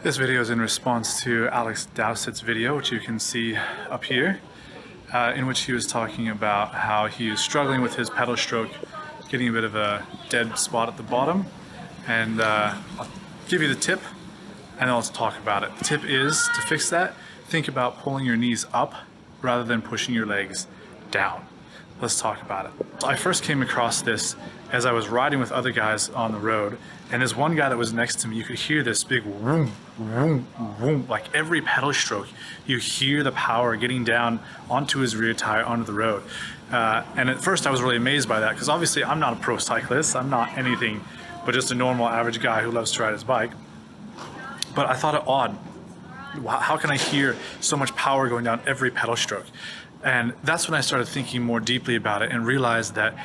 This video is in response to Alex Dowsett's video, which you can see up here, in which he was talking about how he was struggling with his pedal stroke, getting a bit of a dead spot at the bottom. And I'll give you the tip and then let's talk about it. The tip is, to fix that, think about pulling your knees up rather than pushing your legs down. Let's talk about it. So I first came across this as I was riding with other guys on the road, and there's one guy that was next to me. You could hear this big vroom, vroom, vroom. Like every pedal stroke, you hear the power getting down onto his rear tire onto the road. And at first I was really amazed by that, because obviously I'm not a pro cyclist. I'm not anything but just a normal average guy who loves to ride his bike. But I thought it odd. How can I hear so much power going down every pedal stroke? And that's when I started thinking more deeply about it and realized that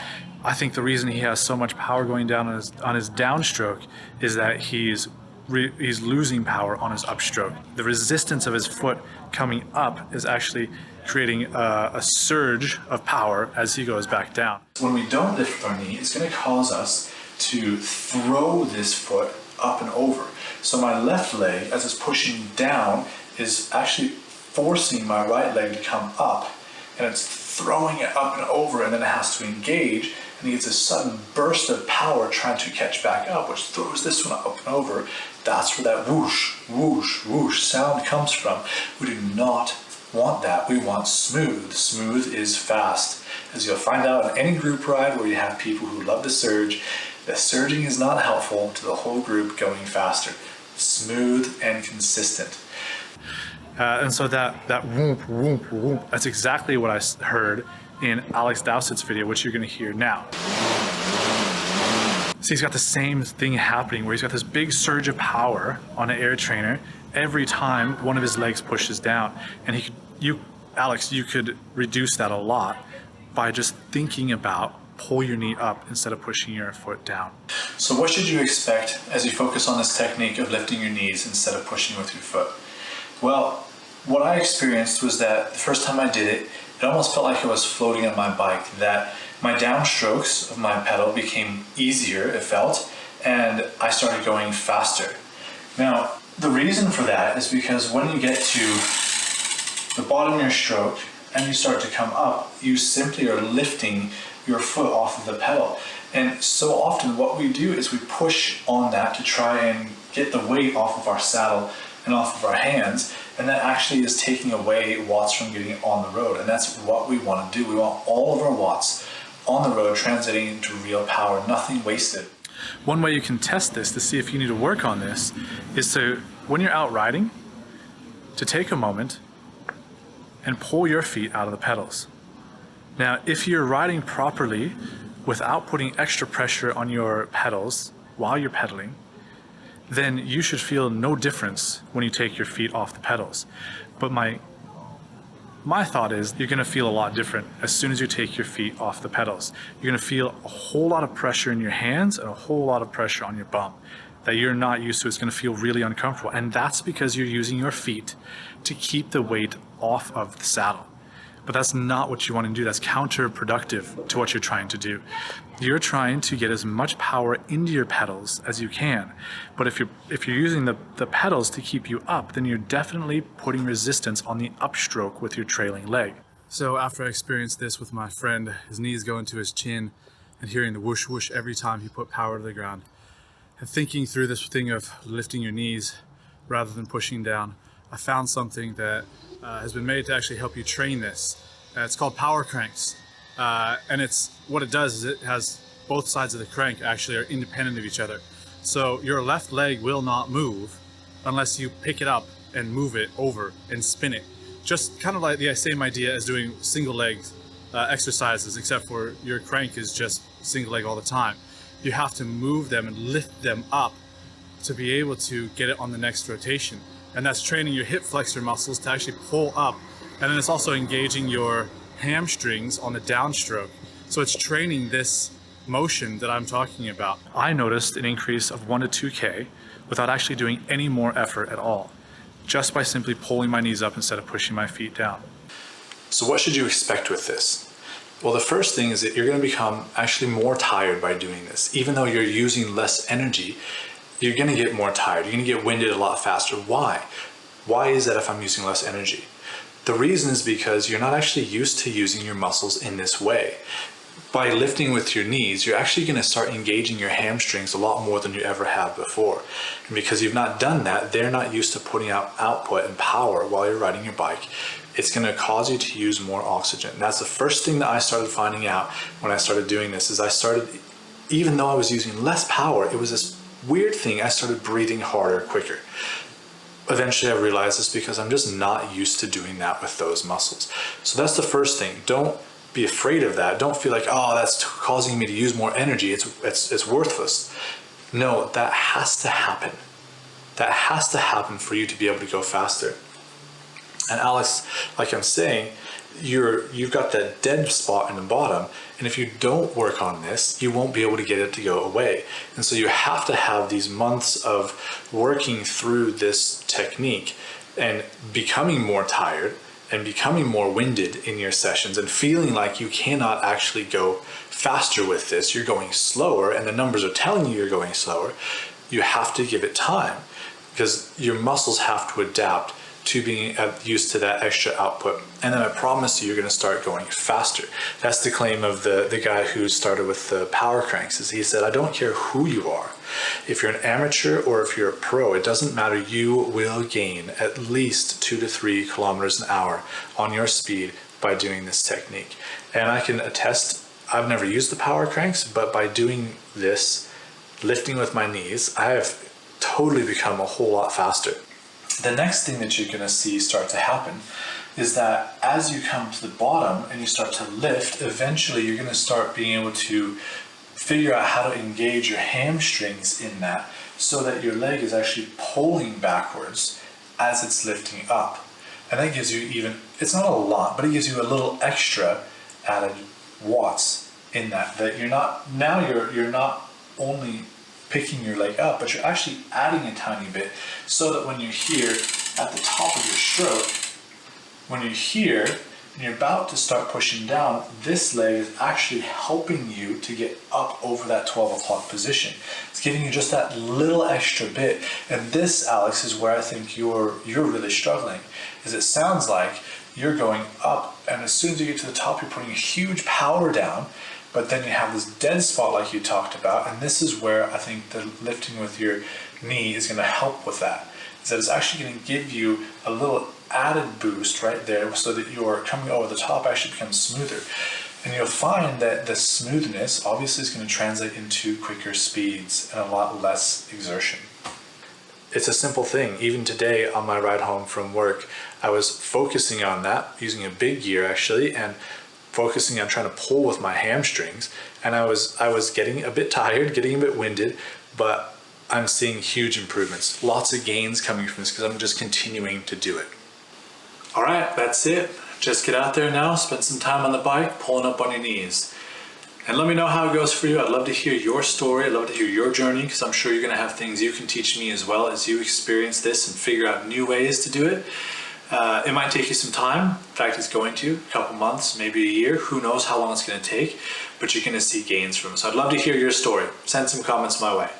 I think the reason he has so much power going down on his downstroke is that he's losing power on his upstroke. The resistance of his foot coming up is actually creating a surge of power as he goes back down. When we don't lift our knee, it's going to cause us to throw this foot up and over. So my left leg, as it's pushing down, is actually forcing my right leg to come up, and it's throwing it up and over, and then it has to engage, and he gets a sudden burst of power trying to catch back up, which throws this one up and over. That's where that whoosh, whoosh, whoosh sound comes from. We do not want that. We want smooth. Smooth is fast. As you'll find out in any group ride where you have people who love to surge, the surging is not helpful to the whole group going faster. Smooth and consistent. And so that whoomp, whoomp, whoomp, that's exactly what I heard in Alex Dowsett's video, which you're going to hear now. So he's got the same thing happening where he's got this big surge of power on an air trainer every time one of his legs pushes down. And Alex, you could reduce that a lot by just thinking about pull your knee up instead of pushing your foot down. So what should you expect as you focus on this technique of lifting your knees instead of pushing with your foot? Well, what I experienced was that the first time I did it, it almost felt like I was floating on my bike, that my downstrokes of my pedal became easier, it felt, and I started going faster. Now, the reason for that is because when you get to the bottom of your stroke and you start to come up, you simply are lifting your foot off of the pedal. And so often what we do is we push on that to try and get the weight off of our saddle and off of our hands, and that actually is taking away watts from getting on the road. And that's what we want to do. We want all of our watts on the road translating into real power, nothing wasted. One way you can test this to see if you need to work on this is to, when you're out riding, to take a moment and pull your feet out of the pedals. Now, if you're riding properly without putting extra pressure on your pedals while you're pedaling, then you should feel no difference when you take your feet off the pedals. But my thought is you're gonna feel a lot different as soon as you take your feet off the pedals. You're gonna feel a whole lot of pressure in your hands and a whole lot of pressure on your bum that you're not used to. It's gonna feel really uncomfortable. And that's because you're using your feet to keep the weight off of the saddle. But that's not what you want to do. That's counterproductive to what you're trying to do. You're trying to get as much power into your pedals as you can. But if you're using the pedals to keep you up, then you're definitely putting resistance on the upstroke with your trailing leg. So after I experienced this with my friend, his knees going to his chin and hearing the whoosh whoosh every time he put power to the ground, and thinking through this thing of lifting your knees rather than pushing down, I found something that has been made to actually help you train this. It's called power cranks. And what it does is it has both sides of the crank actually are independent of each other. So your left leg will not move unless you pick it up and move it over and spin it. Just kind of like the same idea as doing single leg exercises, except for your crank is just single leg all the time. You have to move them and lift them up to be able to get it on the next rotation. And that's training your hip flexor muscles to actually pull up. And then it's also engaging your hamstrings on the downstroke. So it's training this motion that I'm talking about. I noticed an increase of 1 to 2K without actually doing any more effort at all, just by simply pulling my knees up instead of pushing my feet down. So what should you expect with this? Well, the first thing is that you're going to become actually more tired by doing this. Even though you're using less energy, you're gonna get more tired. You're gonna get winded a lot faster. Why? Why is that if I'm using less energy? The reason is because you're not actually used to using your muscles in this way. By lifting with your knees, you're actually going to start engaging your hamstrings a lot more than you ever have before. And because you've not done that, they're not used to putting out output and power while you're riding your bike. It's going to cause you to use more oxygen. And that's the first thing that I started finding out when I started doing this, is I started, even though I was using less power, it was this weird thing. I started breathing harder, quicker. Eventually I realized it's because I'm just not used to doing that with those muscles. So that's the first thing. Don't be afraid of that. Don't feel like, oh, that's causing me to use more energy. It's worthless. No, that has to happen. That has to happen for you to be able to go faster. And Alex, like I'm saying, you've got that dead spot in the bottom, and if you don't work on this, you won't be able to get it to go away. And so you have to have these months of working through this technique and becoming more tired and becoming more winded in your sessions and feeling like you cannot actually go faster with this. You're going slower, and the numbers are telling you you're going slower. You have to give it time, because your muscles have to adapt to being used to that extra output. And then I promise you're going to start going faster. That's the claim of the guy who started with the power cranks. Is he said, I don't care who you are. If you're an amateur or if you're a pro, it doesn't matter. You will gain at least 2 to 3 kilometers an hour on your speed by doing this technique. And I can attest, I've never used the power cranks, but by doing this, lifting with my knees, I have totally become a whole lot faster. The next thing that you're going to see start to happen is that as you come to the bottom and you start to lift, eventually you're going to start being able to figure out how to engage your hamstrings in that, so that your leg is actually pulling backwards as it's lifting up. And that gives you even, it's not a lot, but it gives you a little extra added watts in that you're not, now you're not only picking your leg up, but you're actually adding a tiny bit, so that when you're here at the top of your stroke, when you're here and you're about to start pushing down, this leg is actually helping you to get up over that 12 o'clock position. It's giving you just that little extra bit. And this, Alex, is where I think you're really struggling, is it sounds like you're going up, and as soon as you get to the top, you're putting a huge power down, but then you have this dead spot like you talked about, and this is where I think the lifting with your knee is going to help with that. Is that it's actually going to give you a little added boost right there, so that your coming over the top actually becomes smoother. And you'll find that the smoothness obviously is going to translate into quicker speeds and a lot less exertion. It's a simple thing. Even today on my ride home from work, I was focusing on that, using a big gear actually, and focusing on trying to pull with my hamstrings, and I was getting a bit tired, getting a bit winded, but I'm seeing huge improvements. Lots of gains coming from this because I'm just continuing to do it. All right, that's it. Just get out there now, spend some time on the bike, pulling up on your knees. And let me know how it goes for you. I'd love to hear your story. I'd love to hear your journey, because I'm sure you're going to have things you can teach me as well as you experience this and figure out new ways to do it. It might take you some time. In fact, it's going to, a couple months, maybe a year. Who knows how long it's going to take, but you're going to see gains from it. So I'd love to hear your story. Send some comments my way.